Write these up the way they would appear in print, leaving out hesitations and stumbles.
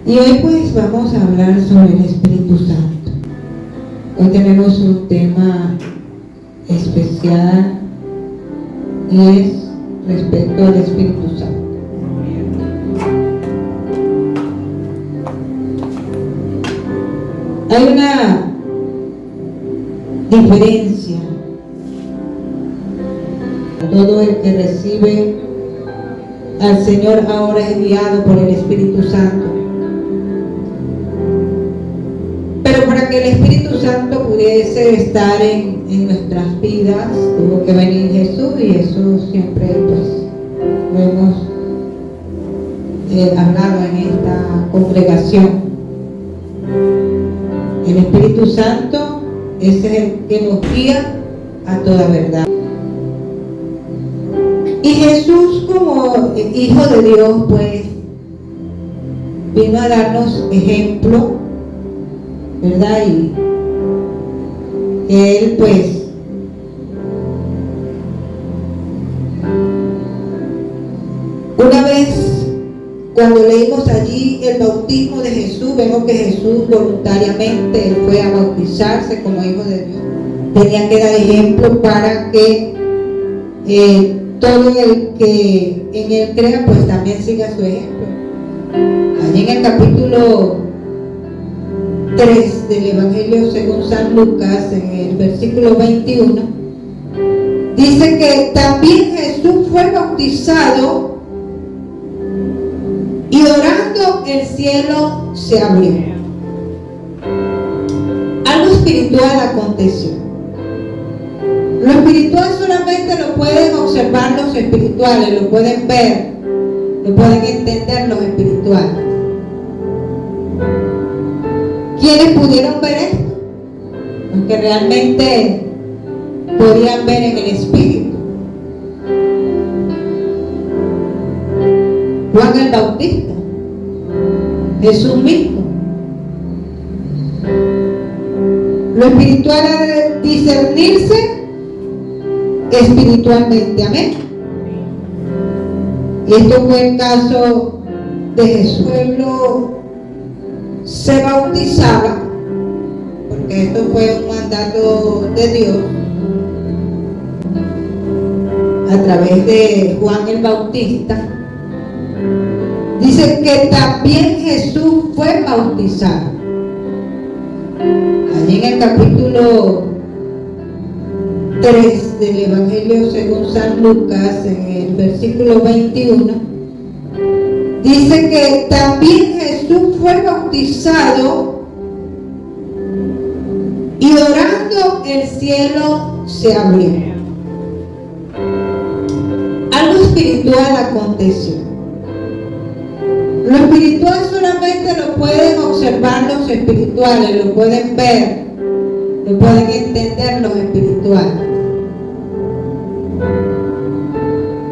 Y hoy pues vamos a hablar sobre el Espíritu Santo. Hoy tenemos un tema especial y es respecto al Espíritu Santo. Hay una diferencia. Todo el que recibe al Señor ahora es guiado por el Espíritu Santo. Pero para que el Espíritu Santo pudiese estar en nuestras vidas, tuvo que venir Jesús, y Jesús siempre pues lo hemos hablado en esta congregación. El Espíritu Santo es el que nos guía a toda verdad. Y Jesús, como Hijo de Dios, pues vino a darnos ejemplo, ¿verdad? Y que Él pues una vez cuando leímos allí el bautismo de Jesús, vemos que Jesús voluntariamente Él fue a bautizarse como Hijo de Dios. Tenía que dar ejemplo para que todo el que en Él crea pues también siga su ejemplo. Allí en el capítulo 3 del Evangelio según San Lucas, en el versículo 21, dice que también Jesús fue bautizado y orando el cielo se abrió. Algo espiritual aconteció. Lo espiritual solamente lo pueden observar los espirituales, lo pueden ver, lo pueden entender los espirituales. ¿Quiénes pudieron ver esto? Los que realmente podían ver en el espíritu. Juan el Bautista, Jesús mismo. Lo espiritual ha de discernirse espiritualmente, amén. Y esto fue el caso de Jesús. El pueblo se bautizaba, porque esto fue un mandato de Dios a través de Juan el Bautista. Dice que también Jesús fue bautizado. Allí en el capítulo 3 del Evangelio según San Lucas, en el versículo 21, dice que también Jesús fue bautizado y orando el cielo se abrió. Algo espiritual aconteció. Lo espiritual solamente lo pueden observar los espirituales, lo pueden ver, lo pueden entender los espirituales.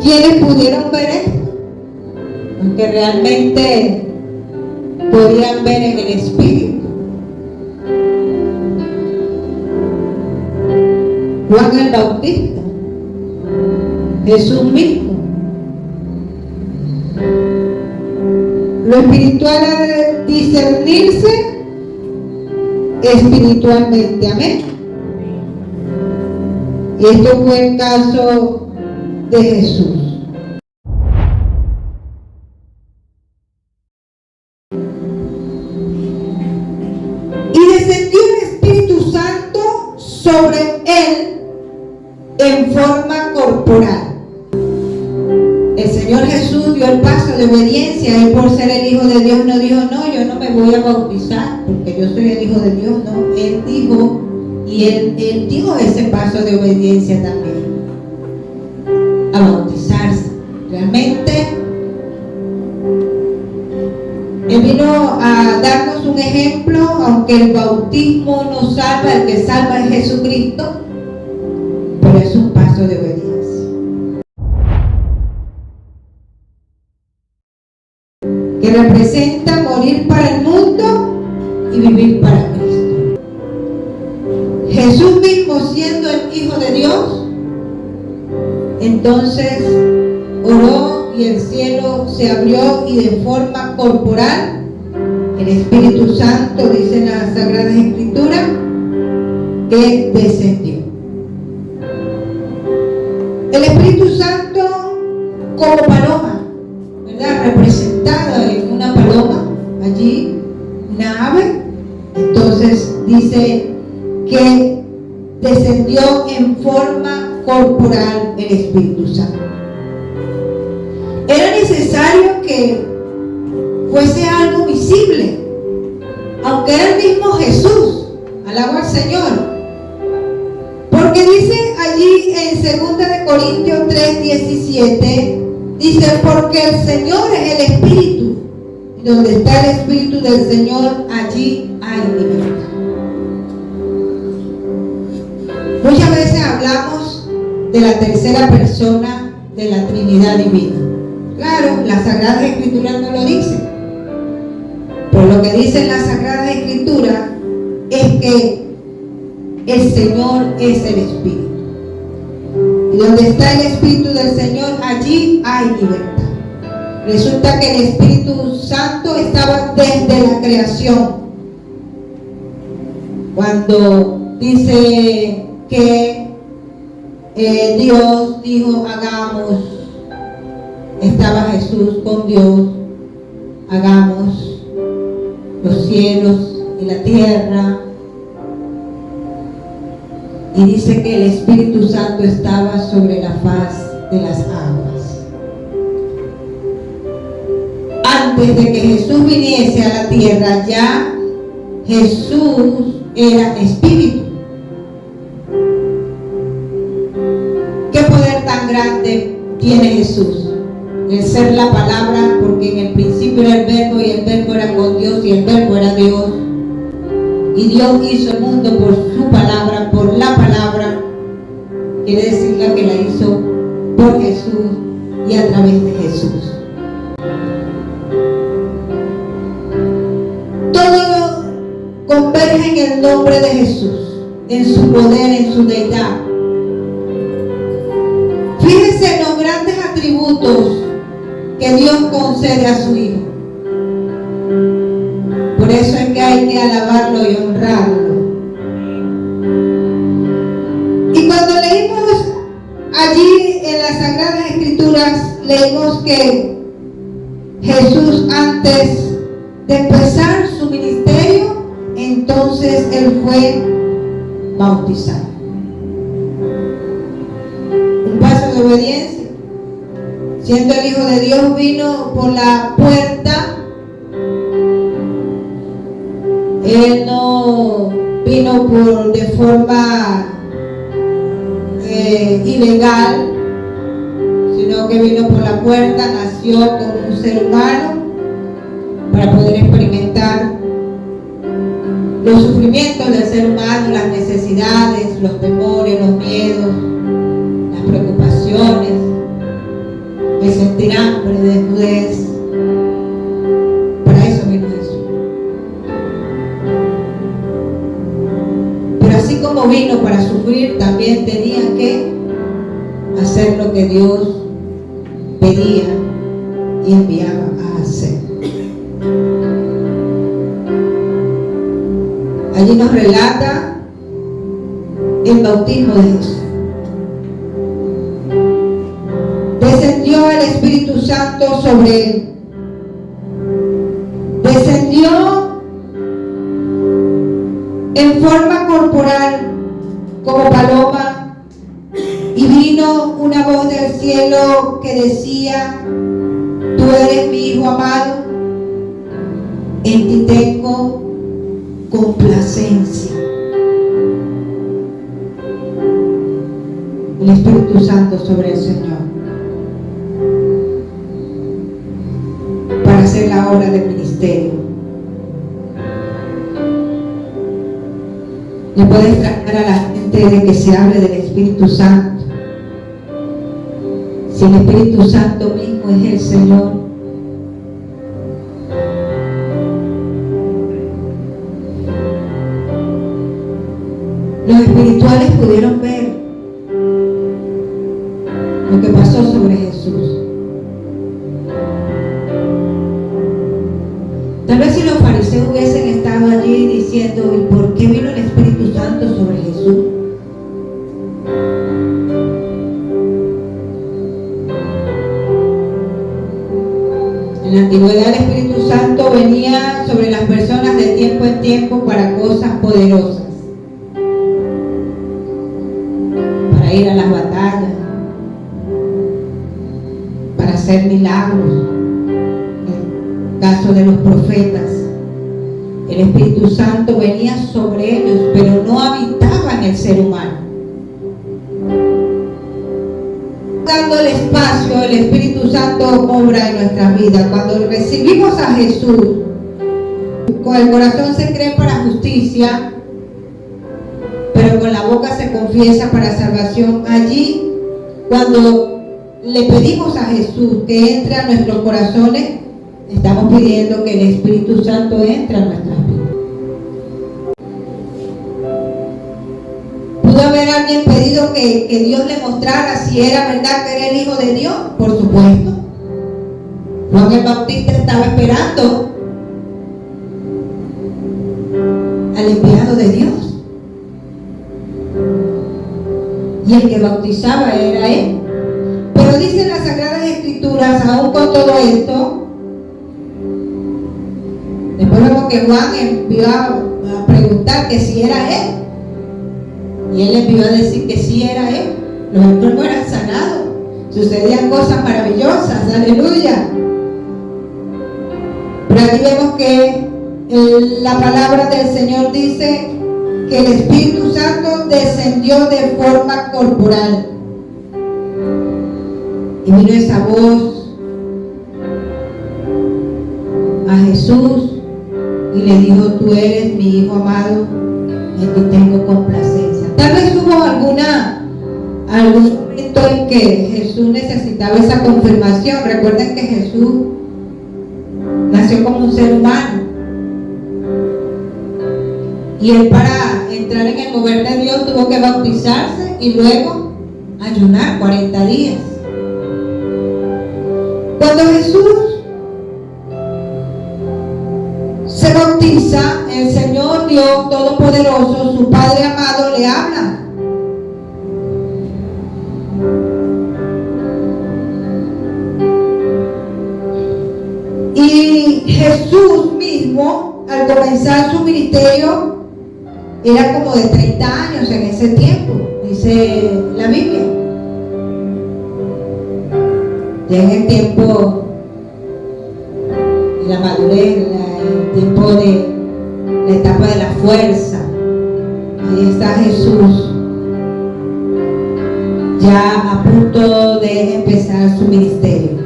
¿Quiénes pudieron ver esto? Los que realmente podían ver en el espíritu. Juan el Bautista, Jesús mismo. Lo espiritual ha de discernirse espiritualmente, amén. Y esto fue el caso de Jesús. Y descendió el Espíritu Santo sobre él en forma corporal. El Señor Jesús dio el paso de obediencia. Él, por ser el Hijo de Dios, no dijo: no, yo no me voy a bautizar porque yo soy el Hijo de Dios. No, Él dijo, y él dio ese paso de obediencia también, a bautizarse. Realmente Él vino a darnos un ejemplo. Aunque el bautismo no salva, el que salva es Jesucristo, pero es un paso de obediencia que representa morir para el mundo y vivir para Cristo. Jesús mismo, siendo el Hijo de Dios, entonces oró y el cielo se abrió, y de forma corporal El Espíritu Santo, dice en las Sagradas Escrituras, que descendió. El Espíritu Santo como paloma, ¿verdad? Representada en una paloma, allí, una ave. Entonces dice que descendió en forma corporal el Espíritu Santo. Era necesario que fuese algo visible, aunque era el mismo Jesús. Alaba al Señor. Porque dice allí en 2 Corintios 3:17, dice, porque el Señor es el Espíritu, y donde está el Espíritu del Señor, allí hay libertad. Muchas veces hablamos de la tercera persona de la Trinidad Divina. Claro, las Sagradas Escrituras no lo dicen. Pero lo que dicen las Sagradas Escrituras es que el Señor es el Espíritu. Y donde está el Espíritu del Señor, allí hay libertad. Resulta que el Espíritu Santo estaba desde la creación. Cuando dice que Dios dijo, hagamos, estaba Jesús con Dios, hagamos los cielos y la tierra. Y dice que el Espíritu Santo estaba sobre la faz de las aguas. Antes de que Jesús viniese a la tierra, ya Jesús era Espíritu. ¿Qué poder tan grande tiene Jesús? El ser la palabra, porque en el principio era el Verbo, y el Verbo era con Dios, y el Verbo era Dios. Y Dios hizo el mundo por su palabra, por la palabra. Quiere decir que la hizo por Jesús y a través de Jesús. Todo converge en el nombre de Jesús, en su poder, en su deidad. Fíjense en los grandes atributos que Dios concede a su Hijo. Por eso es que hay que alabarlo y honrarlo. Y cuando leímos allí en las Sagradas Escrituras, leímos que Jesús, antes de empezar su ministerio, entonces Él fue bautizado. Un paso de obediencia. Siendo el Hijo de Dios, vino por la puerta. Él no vino de forma ilegal, sino que vino por la puerta, nació como un ser humano para poder experimentar los sufrimientos del ser humano, las necesidades, los temores, los miedos, las preocupaciones, el sentir hambre, desnudez. Para eso vino Jesús. Pero así como vino para sufrir, también tenía que hacer lo que Dios pedía y enviaba a hacer. Allí nos relata el bautismo de Jesús. Descendió el Espíritu Santo sobre él. Descendió en forma corporal como paloma, y vino una voz del cielo que decía: tú eres mi Hijo amado, en ti tengo complacencia. El Espíritu Santo sobre el Señor para hacer la obra del ministerio. Le puede extrañar a la gente de que se hable del Espíritu Santo, si el Espíritu Santo mismo es el Señor. Los espirituales pudieron ver lo que pasó sobre Jesús. Tal vez si los fariseos hubiesen estado allí diciendo, ¿y por qué vino el Espíritu Santo sobre Jesús? En la antigüedad el Espíritu Santo venía sobre las personas de tiempo en tiempo para cosas poderosas, para ir a las batallas, para hacer milagros. En el caso de los profetas, el Espíritu Santo venía sobre ellos, pero no habitaba en el ser humano. Dando el espacio, el Espíritu Santo obra en nuestra vida. Cuando recibimos a Jesús, con el corazón se cree para justicia, pero con la boca se confiesa para salvación. Allí, cuando le pedimos a Jesús que entre a nuestros corazones, estamos pidiendo que el Espíritu Santo entre a nuestras vidas. ¿Pudo haber alguien pedido que Dios le mostrara si era verdad que era el Hijo de Dios? Por supuesto. Juan el Bautista estaba esperando al enviado de Dios, y el que bautizaba era él. Pero dicen las Sagradas Escrituras, aún con todo esto, después vemos que Juan envió a preguntar que si era él, y él envió a decir que sí era él. Los enfermos eran sanados, sucedían cosas maravillosas, aleluya. Pero aquí vemos que la palabra del Señor dice que el Espíritu Santo descendió de forma corporal, y vino esa voz a Jesús y le dijo: tú eres mi Hijo amado, en ti tengo complacencia. Tal vez hubo algún momento en que Jesús necesitaba esa confirmación. Recuerden que Jesús nació como un ser humano, y él, para entrar en el mover de Dios, tuvo que bautizarse y luego ayunar 40 días. Cuando Jesús se bautiza, el Señor Dios Todopoderoso, su Padre amado, le habla. Y Jesús mismo, al comenzar su ministerio, era como de 30 años en ese tiempo, dice la Biblia. Ya en el tiempo de la madurez, el tiempo de la etapa de la fuerza, ahí está Jesús, ya a punto de empezar su ministerio.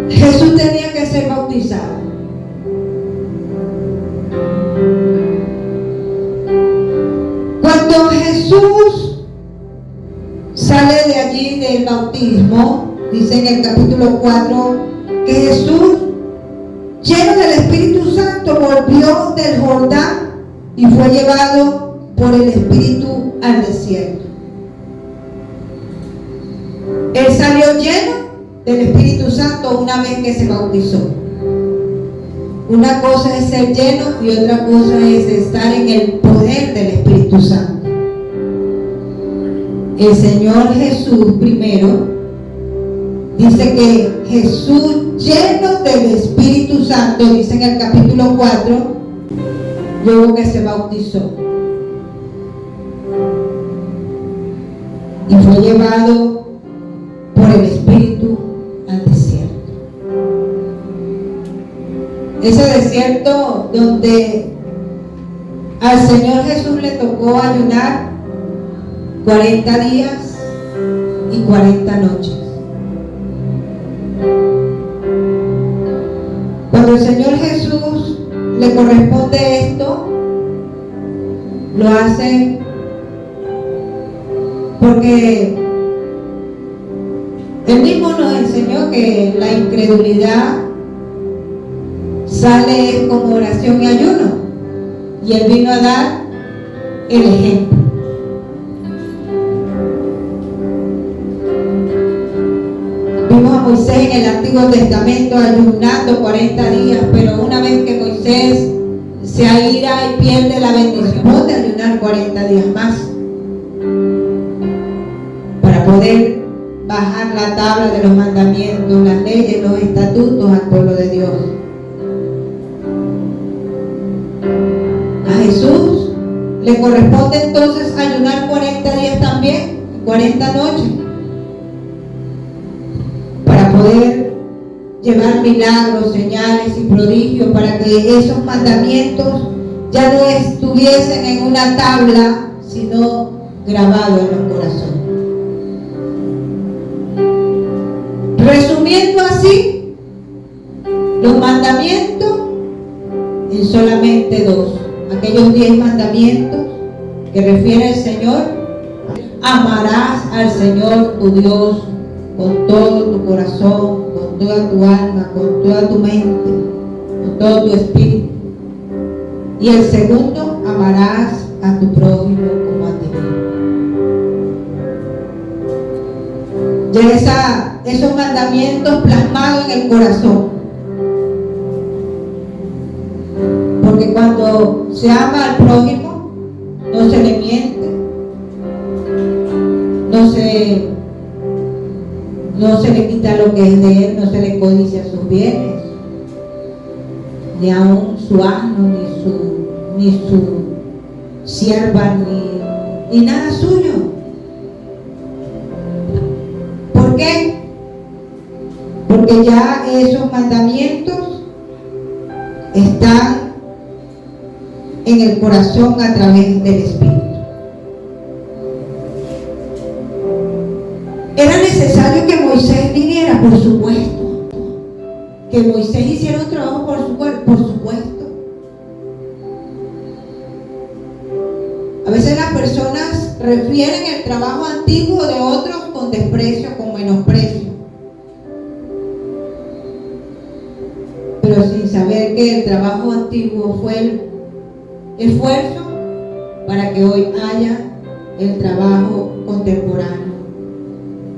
Jesús tenía que ser bautizado. Cuando Jesús sale de allí del bautismo, dice en el capítulo 4 que Jesús, lleno del Espíritu Santo, volvió del Jordán y fue llevado por el Espíritu al desierto. Él salió lleno del Espíritu Santo una vez que se bautizó. Una cosa es ser lleno y otra cosa es estar en el poder del Espíritu Santo. El Señor Jesús primero dice que Jesús, lleno del Espíritu Santo, dice en el capítulo 4, luego que se bautizó y fue llevado por el Espíritu al desierto. Ese desierto donde al Señor Jesús le tocó ayunar 40 días y 40 noches. Cuando el Señor Jesús le corresponde esto, lo hace porque Él mismo nos enseñó que la incredulidad sale como oración y ayuno, y Él vino a dar el ejemplo. Moisés en el Antiguo Testamento ayunando 40 días, pero una vez que Moisés se aira y pierde la bendición de ayunar 40 días más para poder bajar la tabla de los mandamientos, las leyes, los estatutos al pueblo de Dios. A Jesús le corresponde entonces ayunar 40 días también, 40 noches, para poder llevar milagros, señales y prodigios, para que esos mandamientos ya no estuviesen en una tabla, sino grabados en los corazones. Resumiendo así, los mandamientos en solamente dos. Aquellos 10 mandamientos que refiere el Señor: amarás al Señor tu Dios con todo tu corazón, con toda tu alma, con toda tu mente, con todo tu espíritu. Y el segundo, amarás a tu prójimo como a ti mismo. Ya esos mandamientos plasmados en el corazón. Porque cuando se ama al prójimo, no se le miente, no se le quita lo que es de él, no se le codicia sus bienes, ni aun su asno, ni su sierva, ni nada suyo. ¿Por qué? Porque ya esos mandamientos están en el corazón a través del Espíritu. Era necesario que Moisés viniera, por supuesto. Que Moisés hiciera un trabajo, por supuesto. A veces las personas refieren el trabajo antiguo de otros con desprecio, con menosprecio, pero sin saber que el trabajo antiguo fue el esfuerzo para que hoy haya el trabajo contemporáneo,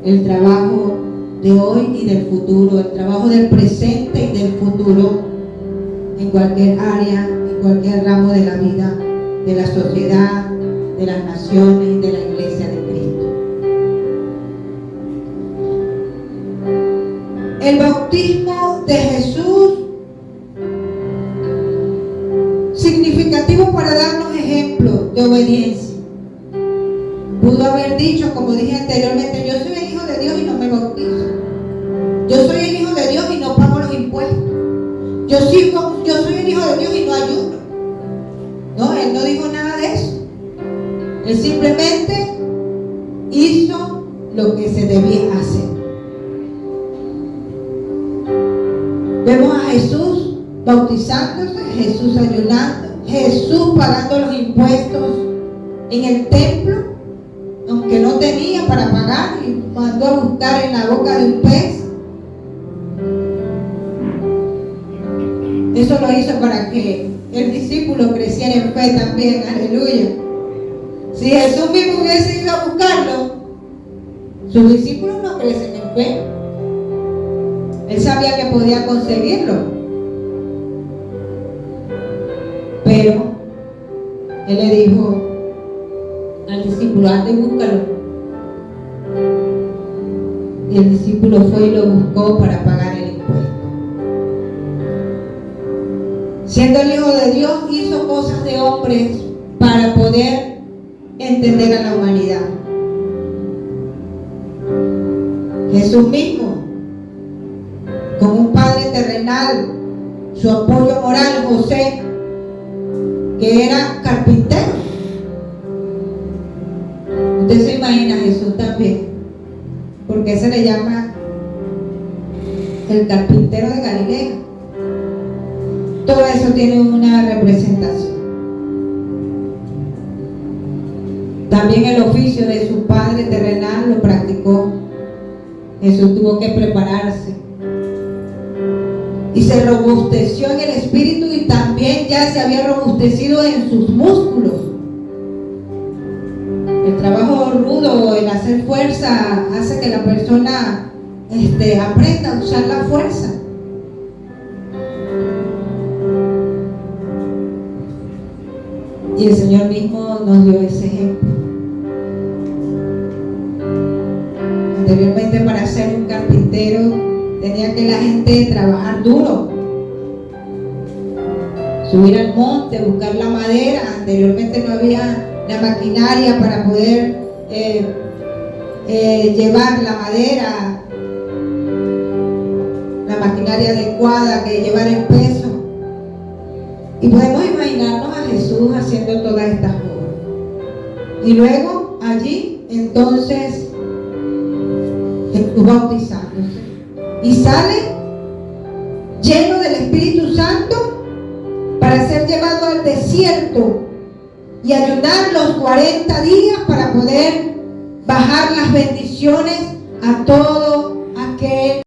el trabajo de hoy y del futuro, el trabajo del presente y del futuro, en cualquier área, en cualquier ramo de la vida, de la sociedad, de las naciones y de la iglesia de Cristo. El bautismo de Jesús, significativo para darnos ejemplo de obediencia. Pudo haber dicho, como dije anteriormente: yo soy el Hijo de Dios y no me bautizo. Yo soy el Hijo de Dios y no pago los impuestos. Yo soy el Hijo de Dios y no ayuno. No, él no dijo nada de eso. Él simplemente hizo lo que se debía hacer. Vemos a Jesús bautizándose, Jesús ayunando, Jesús pagando los impuestos en el templo, aunque no tenía para pagar, y mandó a buscar en la boca de un pez. Eso lo hizo para que el discípulo creciera en fe también. Aleluya. Si Jesús mismo hubiese ido a buscarlo, sus discípulos no crecen en fe. Él sabía que podía conseguirlo, pero él le dijo al discípulo: anda y búscalo. Y el discípulo fue y lo buscó para pagar el impuesto. Siendo el Hijo de Dios, hizo cosas de hombres para poder entender a la humanidad. Jesús mismo, con un padre terrenal, su apoyo moral, José, que era carpintero. Usted se imagina a Jesús también, porque se le llama el carpintero de Galilea. Todo eso tiene una representación. También el oficio de su padre terrenal lo practicó. Jesús tuvo que prepararse y se robusteció en el espíritu, y también ya se había robustecido en sus músculos. El trabajo rudo, el hacer fuerza, hace que la persona aprenda a usar la fuerza. Y el Señor mismo nos dio ese ejemplo. Anteriormente, para ser un carpintero tenía que la gente trabajar duro, subir al monte, buscar la madera. Anteriormente no había la maquinaria para poder llevar la madera, la maquinaria adecuada que llevar el peso. Y podemos imaginarnos a Jesús haciendo todas estas cosas. Y luego allí entonces Jesús bautizándose. Y sale lleno del Espíritu Santo para ser llevado al desierto y ayunar los 40 días para poder bajar las bendiciones a todo aquel